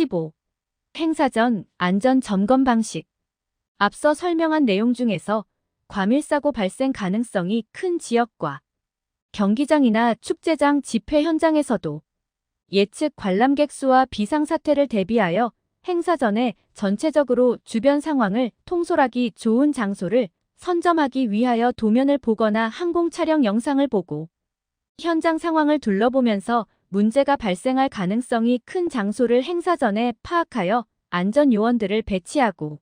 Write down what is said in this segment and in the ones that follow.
15. 행사 전 안전 점검 방식. 앞서 설명한 내용 중에서 과밀사고 발생 가능성이 큰 지역과 경기장이나 축제장 집회 현장에서도 예측 관람객 수와 비상사태를 대비하여 행사 전에 전체적으로 주변 상황을 통솔하기 좋은 장소를 선점하기 위하여 도면을 보거나 항공 촬영 영상을 보고 현장 상황을 둘러보면서 문제가 발생할 가능성이 큰 장소를 행사 전에 파악하여 안전 요원들을 배치하고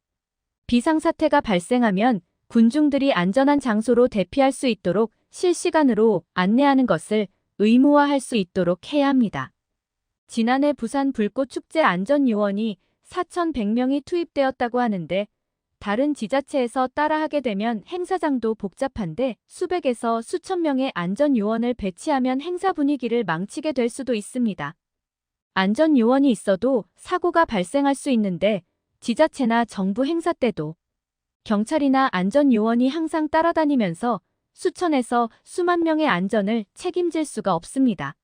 비상사태가 발생하면 군중들이 안전한 장소로 대피할 수 있도록 실시간으로 안내하는 것을 의무화할 수 있도록 해야 합니다. 지난해 부산 불꽃축제 안전요원이 4,100명이 투입되었다고 하는데 다른 지자체에서 따라하게 되면 행사장도 복잡한데 수백에서 수천 명의 안전요원을 배치하면 행사 분위기를 망치게 될 수도 있습니다. 안전요원이 있어도 사고가 발생할 수 있는데 지자체나 정부 행사 때도 경찰이나 안전요원이 항상 따라다니면서 수천에서 수만 명의 안전을 책임질 수가 없습니다.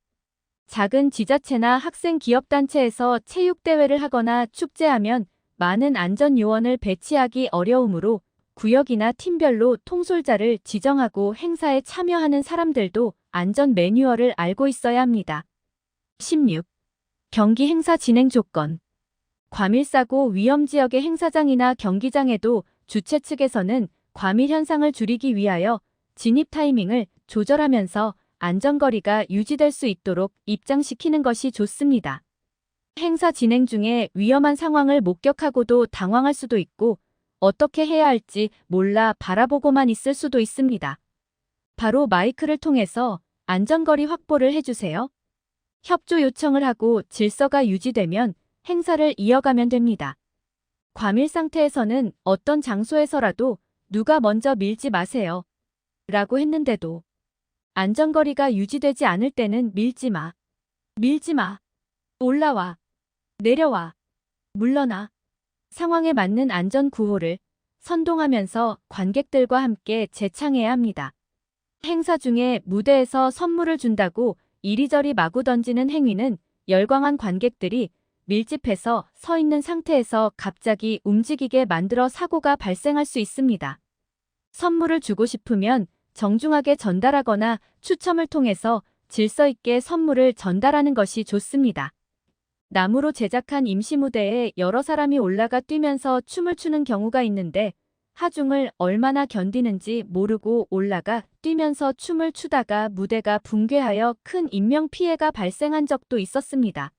작은 지자체나 학생 기업단체에서 체육대회를 하거나 축제하면 많은 안전요원을 배치하기 어려우므로 구역이나 팀별로 통솔자를 지정하고 행사에 참여하는 사람들도 안전 매뉴얼을 알고 있어야 합니다. 16. 경기 행사 진행 조건. 과밀사고 위험지역의 행사장이나 경기장에도 주최 측에서는 과밀 현상을 줄이기 위하여 진입 타이밍을 조절하면서 안전거리가 유지될 수 있도록 입장시키는 것이 좋습니다. 행사 진행 중에 위험한 상황을 목격하고도 당황할 수도 있고 어떻게 해야 할지 몰라 바라보고만 있을 수도 있습니다. 바로 마이크를 통해서 안전거리 확보를 해주세요. 협조 요청을 하고 질서가 유지되면 행사를 이어가면 됩니다. 과밀 상태에서는 어떤 장소에서라도 누가 먼저 밀지 마세요. 라고 했는데도 안전거리가 유지되지 않을 때는 밀지 마. 밀지 마. 올라와. 내려와. 물러나. 상황에 맞는 안전구호를 선동하면서 관객들과 함께 재창해야 합니다. 행사 중에 무대에서 선물을 준다고 이리저리 마구 던지는 행위는 열광한 관객들이 밀집해서 서 있는 상태에서 갑자기 움직이게 만들어 사고가 발생할 수 있습니다. 선물을 주고 싶으면 정중하게 전달하거나 추첨을 통해서 질서 있게 선물을 전달하는 것이 좋습니다. 나무로 제작한 임시무대에 여러 사람이 올라가 뛰면서 춤을 추는 경우가 있는데 하중을 얼마나 견디는지 모르고 올라가 뛰면서 춤을 추다가 무대가 붕괴하여 큰 인명피해가 발생한 적도 있었습니다.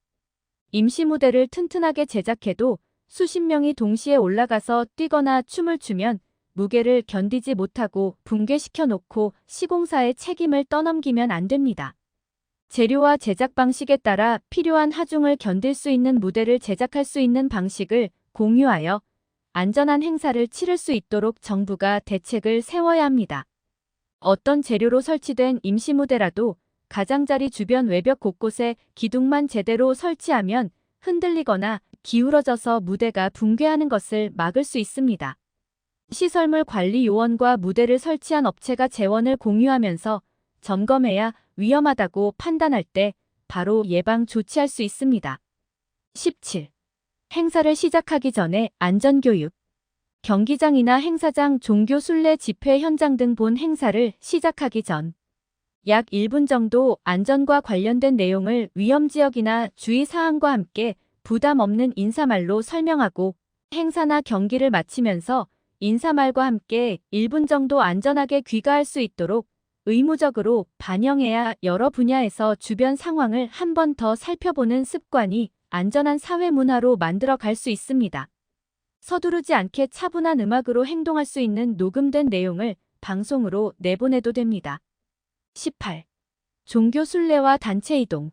임시무대를 튼튼하게 제작해도 수십 명이 동시에 올라가서 뛰거나 춤을 추면 무게를 견디지 못하고 붕괴시켜 놓고 시공사의 책임을 떠넘기면 안 됩니다. 재료와 제작 방식에 따라 필요한 하중을 견딜 수 있는 무대를 제작할 수 있는 방식을 공유하여 안전한 행사를 치를 수 있도록 정부가 대책을 세워야 합니다. 어떤 재료로 설치된 임시무대라도 가장자리 주변 외벽 곳곳에 기둥만 제대로 설치하면 흔들리거나 기울어져서 무대가 붕괴하는 것을 막을 수 있습니다. 시설물 관리 요원과 무대를 설치한 업체가 재원을 공유하면서 점검해야 위험하다고 판단할 때 바로 예방 조치할 수 있습니다. 17. 행사를 시작하기 전에 안전교육. 경기장이나 행사장, 종교 순례 집회 현장 등 본 행사를 시작하기 전 약 1분 정도 안전과 관련된 내용을 위험지역이나 주의사항과 함께 부담 없는 인사말로 설명하고 행사나 경기를 마치면서 인사말과 함께 1분 정도 안전하게 귀가할 수 있도록 의무적으로 반영해야 여러 분야에서 주변 상황을 한 번 더 살펴보는 습관이 안전한 사회 문화로 만들어 갈 수 있습니다. 서두르지 않게 차분한 음악으로 행동할 수 있는 녹음된 내용을 방송으로 내보내도 됩니다. 18. 종교 순례와 단체 이동.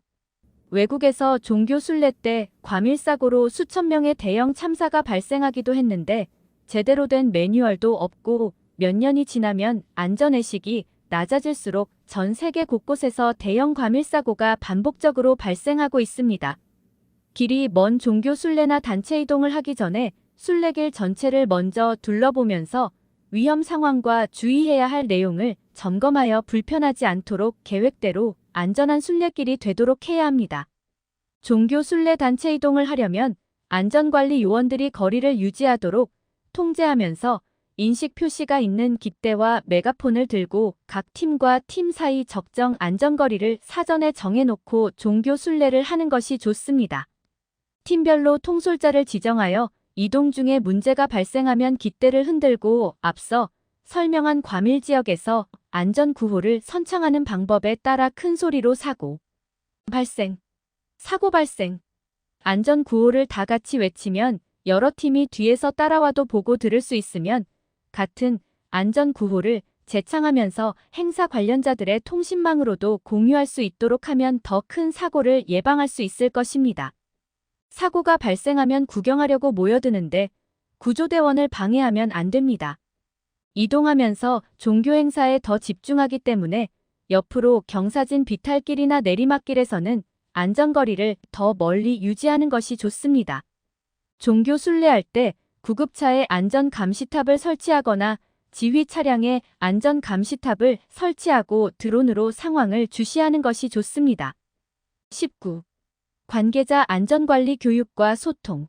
외국에서 종교 순례 때 과밀사고로 수천 명의 대형 참사가 발생하기도 했는데 제대로 된 매뉴얼도 없고 몇 년이 지나면 안전의식이 낮아질수록 전 세계 곳곳에서 대형 과밀사고가 반복적으로 발생하고 있습니다. 길이 먼 종교 순례나 단체 이동을 하기 전에 순례길 전체를 먼저 둘러보면서 위험 상황과 주의해야 할 내용을 점검하여 불편하지 않도록 계획대로 안전한 순례길이 되도록 해야 합니다. 종교 순례 단체 이동을 하려면 안전관리 요원들이 거리를 유지하도록 통제하면서 인식 표시가 있는 깃대와 메가폰을 들고 각 팀과 팀 사이 적정 안전거리를 사전에 정해놓고 종교 순례를 하는 것이 좋습니다. 팀별로 통솔자를 지정하여 이동 중에 문제가 발생하면 깃대를 흔들고 앞서 설명한 과밀 지역에서 안전구호를 선창하는 방법에 따라 큰 소리로 사고 발생, 안전구호를 다 같이 외치면 여러 팀이 뒤에서 따라와도 보고 들을 수 있으면 같은 안전구호를 재창하면서 행사 관련자들의 통신망으로도 공유할 수 있도록 하면 더 큰 사고를 예방할 수 있을 것입니다. 사고가 발생하면 구경하려고 모여드는데 구조대원을 방해하면 안 됩니다. 이동하면서 종교 행사에 더 집중하기 때문에 옆으로 경사진 비탈길이나 내리막길에서는 안전거리를 더 멀리 유지하는 것이 좋습니다. 종교 순례할 때 구급차에 안전감시탑을 설치하거나 지휘 차량에 안전감시탑을 설치하고 드론으로 상황을 주시하는 것이 좋습니다. 19. 관계자 안전관리 교육과 소통.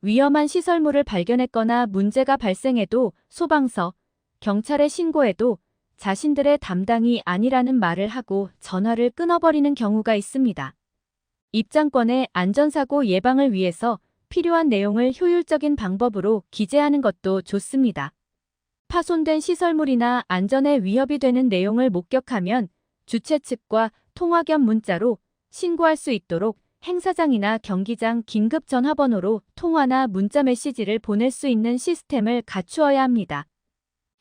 위험한 시설물을 발견했거나 문제가 발생해도 소방서, 경찰에 신고해도 자신들의 담당이 아니라는 말을 하고 전화를 끊어버리는 경우가 있습니다. 입장권의 안전사고 예방을 위해서 필요한 내용을 효율적인 방법으로 기재하는 것도 좋습니다. 파손된 시설물이나 안전에 위협이 되는 내용을 목격하면 주최 측과 통화 겸 문자로 신고할 수 있도록 행사장이나 경기장 긴급 전화번호로 통화나 문자 메시지를 보낼 수 있는 시스템을 갖추어야 합니다.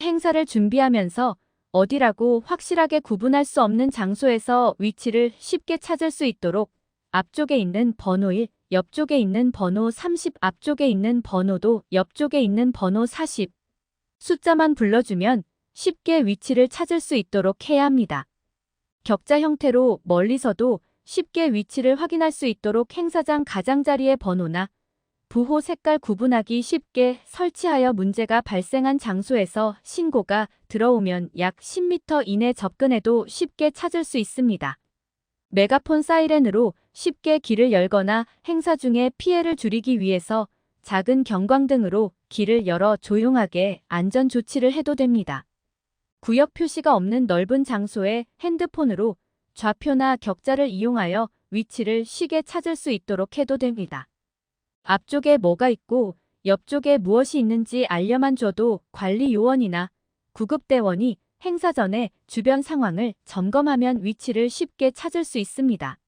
행사를 준비하면서 어디라고 확실하게 구분할 수 없는 장소에서 위치를 쉽게 찾을 수 있도록 앞쪽에 있는 번호 1, 옆쪽에 있는 번호 30, 앞쪽에 있는 번호도 옆쪽에 있는 번호 40. 숫자만 불러주면 쉽게 위치를 찾을 수 있도록 해야 합니다. 격자 형태로 멀리서도 쉽게 위치를 확인할 수 있도록 행사장 가장자리의 번호나 부호 색깔 구분하기 쉽게 설치하여 문제가 발생한 장소에서 신고가 들어오면 약 10m 이내 접근해도 쉽게 찾을 수 있습니다. 메가폰 사이렌으로 쉽게 길을 열거나 행사 중에 피해를 줄이기 위해서 작은 경광등으로 길을 열어 조용하게 안전 조치를 해도 됩니다. 구역 표시가 없는 넓은 장소에 핸드폰으로 좌표나 격자를 이용하여 위치를 쉽게 찾을 수 있도록 해도 됩니다. 앞쪽에 뭐가 있고 옆쪽에 무엇이 있는지 알려만 줘도 관리 요원이나 구급대원이 행사 전에 주변 상황을 점검하면 위치를 쉽게 찾을 수 있습니다.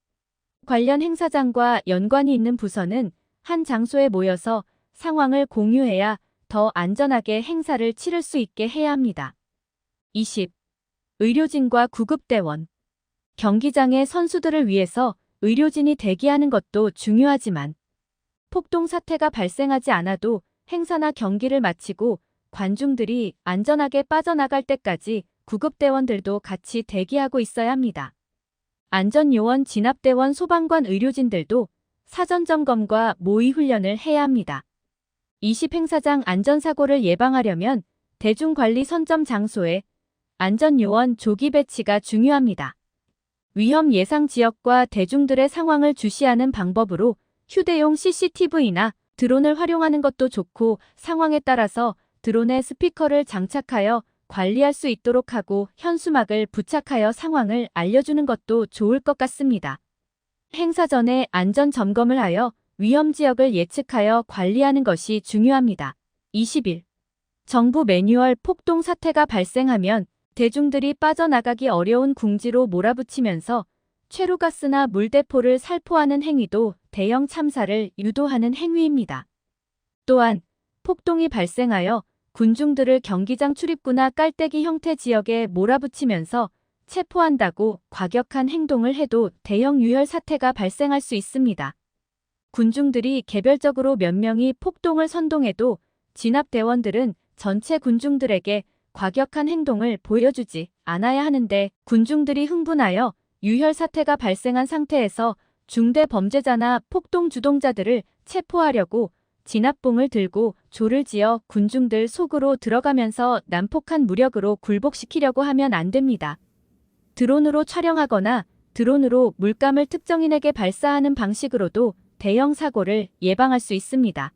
관련 행사장과 연관이 있는 부서는 한 장소에 모여서 상황을 공유해야 더 안전하게 행사를 치를 수 있게 해야 합니다. 20. 의료진과 구급대원. 경기장의 선수들을 위해서 의료진이 대기하는 것도 중요하지만 폭동 사태가 발생하지 않아도 행사나 경기를 마치고 관중들이 안전하게 빠져나갈 때까지 구급대원들도 같이 대기하고 있어야 합니다. 안전요원, 진압대원, 소방관, 의료진들도 사전점검과 모의훈련을 해야 합니다. 20. 행사장 안전사고를 예방하려면 대중관리 선점 장소에 안전요원 조기 배치가 중요합니다. 위험 예상 지역과 대중들의 상황을 주시하는 방법으로 휴대용 CCTV나 드론을 활용하는 것도 좋고 상황에 따라서 드론에 스피커를 장착하여 관리할 수 있도록 하고 현수막을 부착하여 상황을 알려주는 것도 좋을 것 같습니다. 행사 전에 안전 점검을 하여 위험 지역을 예측하여 관리하는 것이 중요합니다. 21. 정부 매뉴얼. 폭동 사태가 발생하면 대중들이 빠져나가기 어려운 궁지로 몰아붙이면서 최루가스나 물대포를 살포하는 행위도 대형 참사를 유도하는 행위입니다. 또한 폭동이 발생하여 군중들을 경기장 출입구나 깔때기 형태 지역에 몰아붙이면서 체포한다고 과격한 행동을 해도 대형 유혈 사태가 발생할 수 있습니다. 군중들이 개별적으로 몇 명이 폭동을 선동해도 진압대원들은 전체 군중들에게 과격한 행동을 보여주지 않아야 하는데 군중들이 흥분하여 유혈 사태가 발생한 상태에서 중대 범죄자나 폭동 주동자들을 체포하려고 진압봉을 들고 조를 지어 군중들 속으로 들어가면서 난폭한 무력으로 굴복시키려고 하면 안 됩니다. 드론으로 촬영하거나 드론으로 물감을 특정인에게 발사하는 방식으로도 대형 사고를 예방할 수 있습니다.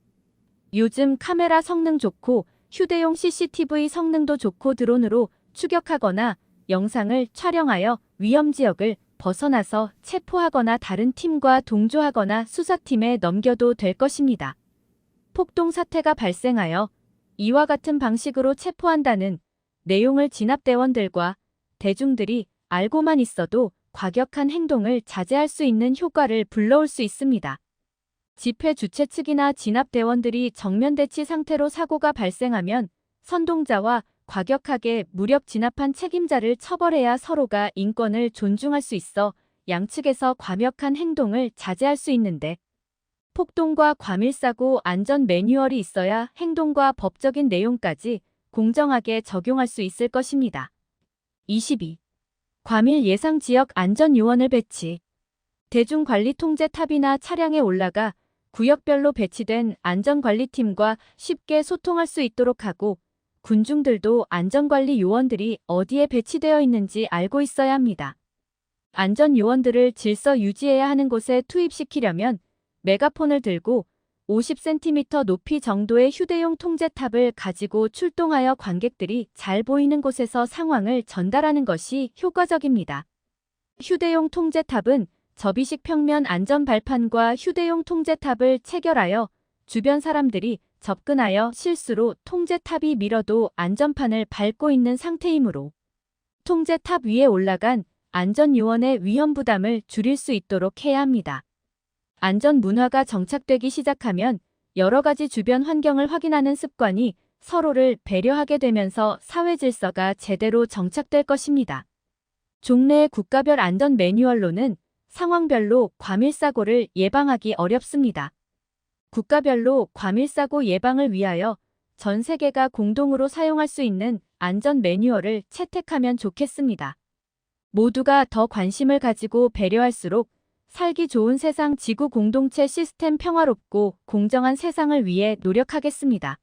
요즘 카메라 성능 좋고 휴대용 CCTV 성능도 좋고 드론으로 추격하거나 영상을 촬영하여 위험 지역을 벗어나서 체포하거나 다른 팀과 동조하거나 수사팀에 넘겨도 될 것입니다. 폭동 사태가 발생하여 이와 같은 방식으로 체포한다는 내용을 진압대원들과 대중들이 알고만 있어도 과격한 행동을 자제할 수 있는 효과를 불러올 수 있습니다. 집회 주최 측이나 진압대원들이 정면대치 상태로 사고가 발생하면 선동자와 과격하게 무력 진압한 책임자를 처벌해야 서로가 인권을 존중할 수 있어 양측에서 과격한 행동을 자제할 수 있는데 폭동과 과밀사고 안전 매뉴얼이 있어야 행동과 법적인 내용까지 공정하게 적용할 수 있을 것입니다. 22. 과밀 예상 지역 안전 요원을 배치. 대중관리통제탑이나 차량에 올라가 구역별로 배치된 안전관리팀과 쉽게 소통할 수 있도록 하고 군중들도 안전관리 요원들이 어디에 배치되어 있는지 알고 있어야 합니다. 안전요원들을 질서 유지해야 하는 곳에 투입시키려면 메가폰을 들고 50cm 높이 정도의 휴대용 통제탑을 가지고 출동하여 관객들이 잘 보이는 곳에서 상황을 전달하는 것이 효과적입니다. 휴대용 통제탑은 접이식 평면 안전 발판과 휴대용 통제탑을 체결하여 주변 사람들이 접근하여 실수로 통제탑이 밀어도 안전판을 밟고 있는 상태이므로 통제탑 위에 올라간 안전요원의 위험 부담을 줄일 수 있도록 해야 합니다. 안전 문화가 정착되기 시작하면 여러 가지 주변 환경을 확인하는 습관이 서로를 배려하게 되면서 사회 질서가 제대로 정착될 것입니다. 종래의 국가별 안전 매뉴얼로는 상황별로 과밀사고를 예방하기 어렵습니다. 국가별로 과밀사고 예방을 위하여 전 세계가 공동으로 사용할 수 있는 안전 매뉴얼을 채택하면 좋겠습니다. 모두가 더 관심을 가지고 배려할수록 살기 좋은 세상 지구 공동체 시스템 평화롭고 공정한 세상을 위해 노력하겠습니다.